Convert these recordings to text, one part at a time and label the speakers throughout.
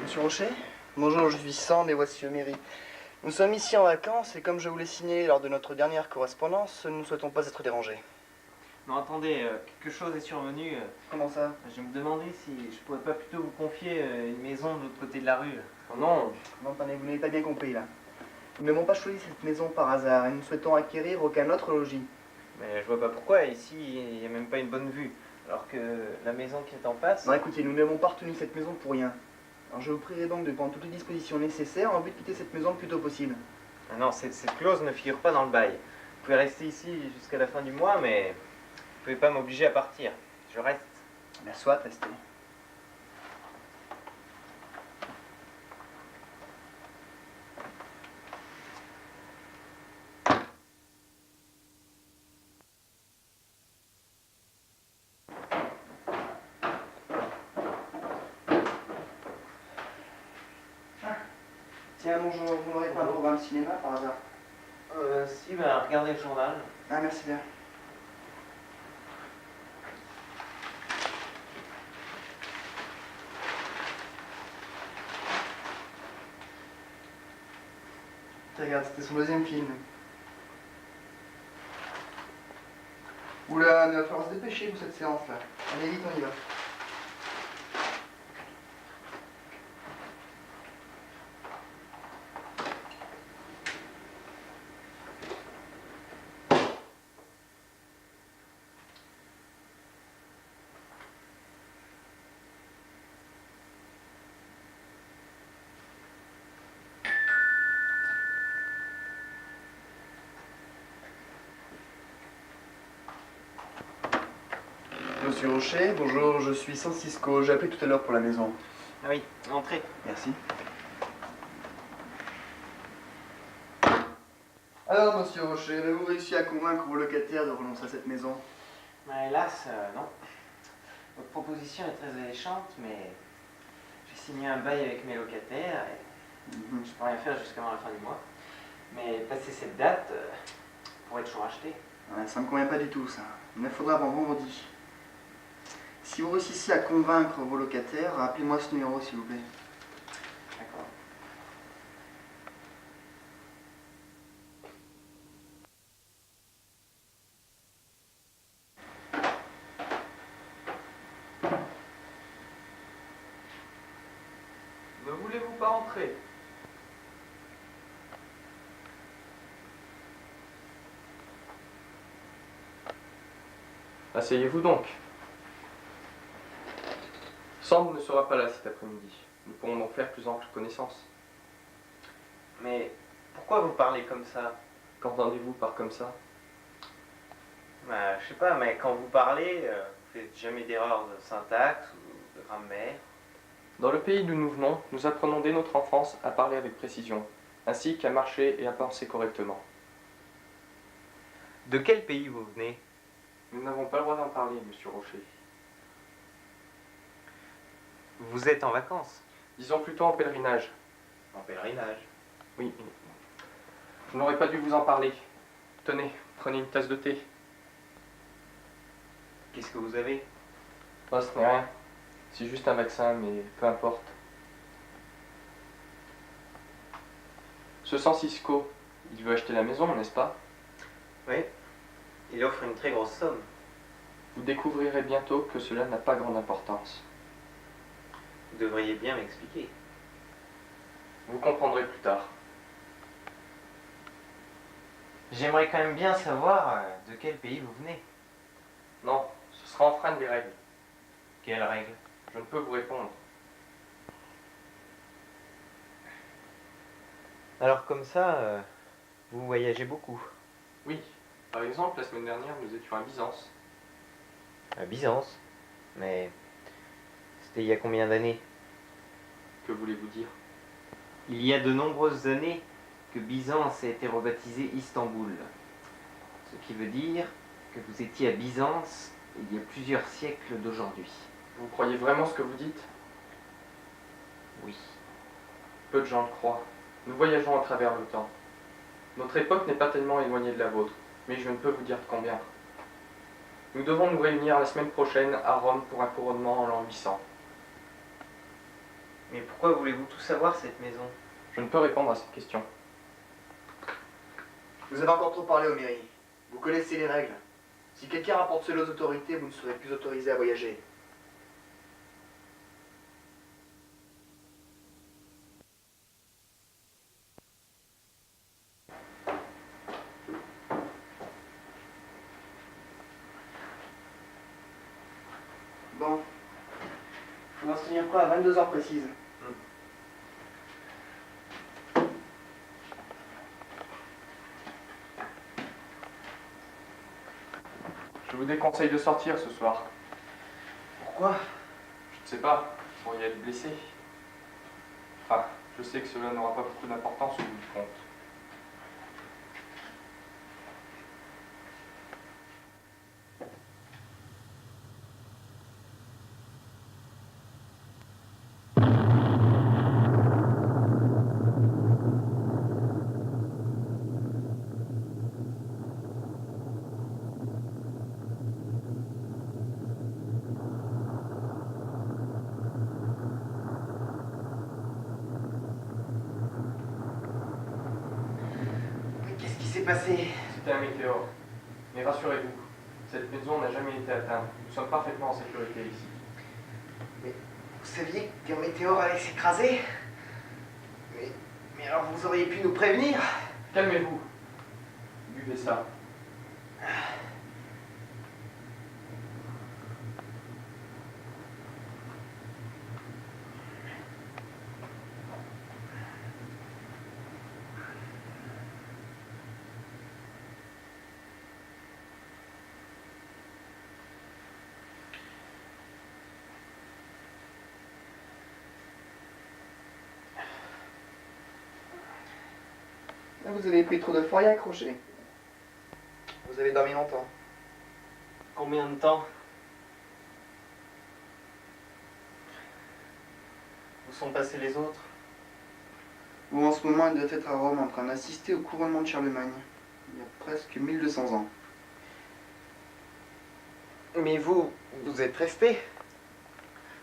Speaker 1: Monsieur Rocher? Bonjour, je suis Sand et voici Oméry. Nous sommes ici en vacances et comme je vous l'ai signé lors de notre dernière correspondance, nous ne souhaitons pas être dérangés.
Speaker 2: Non, attendez, quelque chose est survenu.
Speaker 1: Comment ça?
Speaker 2: Je me demandais si je pourrais pas plutôt vous confier une maison de l'autre côté de la rue.
Speaker 1: Oh non, attendez, vous n'avez pas bien compris là. Nous n'avons pas choisi cette maison par hasard et nous ne souhaitons acquérir aucun autre logis.
Speaker 2: Mais je vois pas pourquoi, ici il n'y a même pas une bonne vue. Alors que la maison qui est en face...
Speaker 1: Non, écoutez, nous n'avons pas retenu cette maison pour rien. Alors je vous prierai donc de prendre toutes les dispositions nécessaires en vue de quitter cette maison le plus tôt possible.
Speaker 2: Ah non, cette clause ne figure pas dans le bail. Vous pouvez rester ici jusqu'à la fin du mois, mais vous pouvez pas m'obliger à partir. Je reste.
Speaker 1: Ben soit, restez. Tiens, bonjour, vous n'aurez pas un programme cinéma par hasard?
Speaker 2: Si, ben regardez le journal.
Speaker 1: Ah, merci bien. Regarde, c'était son deuxième film. Oula, mais il va falloir se dépêcher pour cette séance-là. Allez, vite, on y va. Monsieur Rocher, bonjour, je suis Francisco. J'ai appelé tout à l'heure pour la maison.
Speaker 2: Ah oui, entrez.
Speaker 1: Merci. Alors, monsieur Rocher, avez-vous réussi à convaincre vos locataires de renoncer à cette maison?
Speaker 2: Ben, hélas, non. Votre proposition est très alléchante, mais j'ai signé un bail avec mes locataires et je peux rien faire jusqu'avant la fin du mois. Mais passé cette date, pour être toujours acheté.
Speaker 1: Ouais, ça me convient pas du tout, ça. Il me faudra avant vendredi. Si vous réussissez à convaincre vos locataires, appelez-moi ce numéro, s'il vous plaît.
Speaker 2: D'accord.
Speaker 3: Ne voulez-vous pas entrer? Asseyez-vous donc. Sand ne sera pas là cet après-midi. Nous pourrons donc faire plus ample connaissance.
Speaker 2: Mais pourquoi vous parlez comme ça?
Speaker 3: Qu'entendez-vous par comme ça?
Speaker 2: Ben, je sais pas, mais quand vous parlez, vous faites jamais d'erreur de syntaxe ou de grammaire.
Speaker 3: Dans le pays d'où nous venons, nous apprenons dès notre enfance à parler avec précision, ainsi qu'à marcher et à penser correctement.
Speaker 2: De quel pays vous venez?
Speaker 3: Nous n'avons pas le droit d'en parler, monsieur Rocher.
Speaker 2: Vous êtes en vacances?
Speaker 3: Disons plutôt en pèlerinage.
Speaker 2: En pèlerinage.
Speaker 3: Oui. Je n'aurais pas dû vous en parler. Tenez, prenez une tasse de thé.
Speaker 2: Qu'est-ce que vous avez?
Speaker 3: Oh, ce n'est rien. C'est juste un vaccin, mais peu importe. Ce Francisco, il veut acheter la maison, n'est-ce pas?
Speaker 2: Oui. Il offre une très grosse somme.
Speaker 3: Vous découvrirez bientôt que cela n'a pas grande importance.
Speaker 2: Vous devriez bien m'expliquer.
Speaker 3: Vous comprendrez plus tard.
Speaker 2: J'aimerais quand même bien savoir de quel pays vous venez.
Speaker 3: Non, ce sera enfreindre les règles.
Speaker 2: Quelles règles?
Speaker 3: Je ne peux vous répondre.
Speaker 2: Alors comme ça, vous voyagez beaucoup.
Speaker 3: Oui, par exemple, la semaine dernière, nous étions à Byzance.
Speaker 2: À Byzance? Mais c'était il y a combien d'années?
Speaker 3: Que voulez-vous dire?
Speaker 2: Il y a de nombreuses années que Byzance a été rebaptisée Istanbul. Ce qui veut dire que vous étiez à Byzance il y a plusieurs siècles d'aujourd'hui.
Speaker 3: Vous croyez vraiment ce que vous dites?
Speaker 2: Oui.
Speaker 3: Peu de gens le croient. Nous voyageons à travers le temps. Notre époque n'est pas tellement éloignée de la vôtre, mais je ne peux vous dire de combien. Nous devons nous réunir la semaine prochaine à Rome pour un couronnement en l'an 800.
Speaker 2: Mais pourquoi voulez-vous tout savoir, cette maison?
Speaker 3: Je ne peux répondre à cette question.
Speaker 1: Vous avez encore trop parlé aux mairies. Vous connaissez les règles. Si quelqu'un rapporte cela aux autorités, vous ne serez plus autorisé à voyager. Bon. Faut en se tenir quoi à 22 heures précises.
Speaker 3: Je vous déconseille de sortir ce soir.
Speaker 1: Pourquoi?
Speaker 3: Je ne sais pas, vous pourriez être blessé. Enfin, je sais que cela n'aura pas beaucoup d'importance au bout du compte.
Speaker 1: Qu'est-ce qui s'est passé?
Speaker 3: C'était un météore. Mais rassurez-vous, cette maison n'a jamais été atteinte. Nous sommes parfaitement en sécurité ici.
Speaker 1: Vous saviez qu'un météore allait s'écraser? Mais alors vous auriez pu nous prévenir?
Speaker 3: Calmez-vous. Buvez ça.
Speaker 1: Vous avez pris trop de froid et accroché. Vous avez dormi longtemps.
Speaker 2: Combien de temps? Où sont passés les autres?
Speaker 1: Ou en ce moment, il doit être à Rome en train d'assister au couronnement de Charlemagne. Il y a presque 1200 ans.
Speaker 2: Mais vous êtes resté?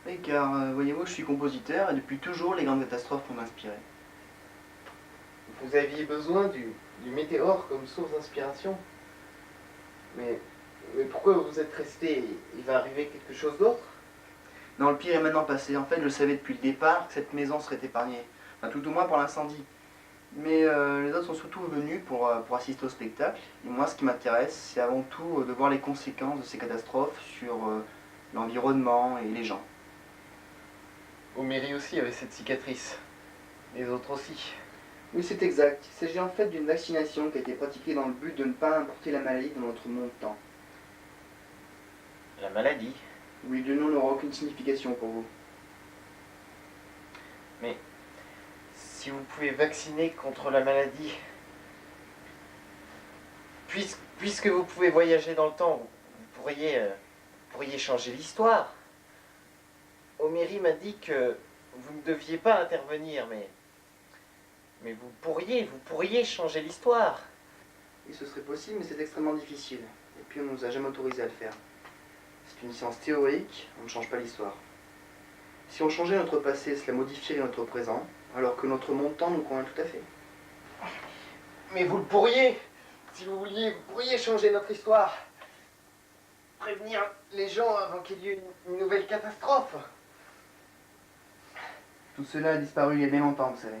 Speaker 1: Oui, car voyez-vous, je suis compositeur et depuis toujours, les grandes catastrophes m'ont inspiré.
Speaker 2: Vous aviez besoin du météore comme source d'inspiration. Mais pourquoi vous êtes resté? Il va arriver quelque chose d'autre?
Speaker 1: Non, le pire est maintenant passé. En fait, je savais depuis le départ que cette maison serait épargnée. Enfin, tout au moins pour l'incendie. Mais les autres sont surtout venus pour assister au spectacle. Et moi, ce qui m'intéresse, c'est avant tout de voir les conséquences de ces catastrophes sur l'environnement et les gens.
Speaker 2: Oméry aussi avait cette cicatrice. Les autres aussi.
Speaker 1: Oui, c'est exact. Il s'agit en fait d'une vaccination qui a été pratiquée dans le but de ne pas importer la maladie dans notre monde-temps.
Speaker 2: La maladie?
Speaker 1: Oui, le nom n'aura aucune signification pour vous.
Speaker 2: Mais si vous pouvez vacciner contre la maladie, puisque vous pouvez voyager dans le temps, vous pourriez changer l'histoire. Oméry m'a dit que vous ne deviez pas intervenir, mais vous pourriez changer l'histoire.
Speaker 1: Oui, ce serait possible, mais c'est extrêmement difficile. Et puis on ne nous a jamais autorisé à le faire. C'est une science théorique, on ne change pas l'histoire. Si on changeait notre passé, cela modifierait notre présent, alors que notre monde-temps nous convient tout à fait.
Speaker 2: Mais vous le pourriez. Si vous vouliez, vous pourriez changer notre histoire. Prévenir les gens avant qu'il y ait une nouvelle catastrophe.
Speaker 1: Tout cela a disparu il y a bien longtemps, vous savez.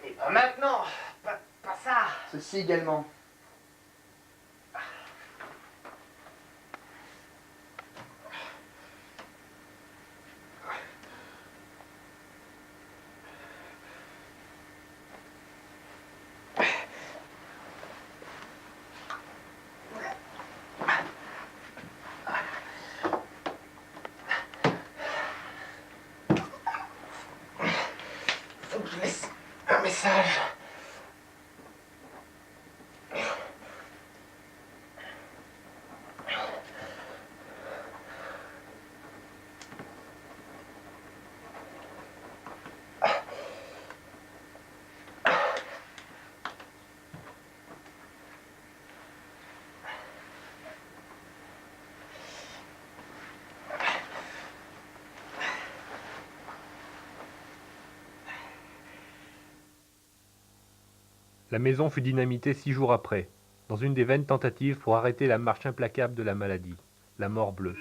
Speaker 2: Mais pas maintenant. Pas ça.
Speaker 1: Ceci également.
Speaker 2: Faut que je laisse un message.
Speaker 4: La maison fut dynamitée 6 jours après, dans une des vaines tentatives pour arrêter la marche implacable de la maladie, la mort bleue.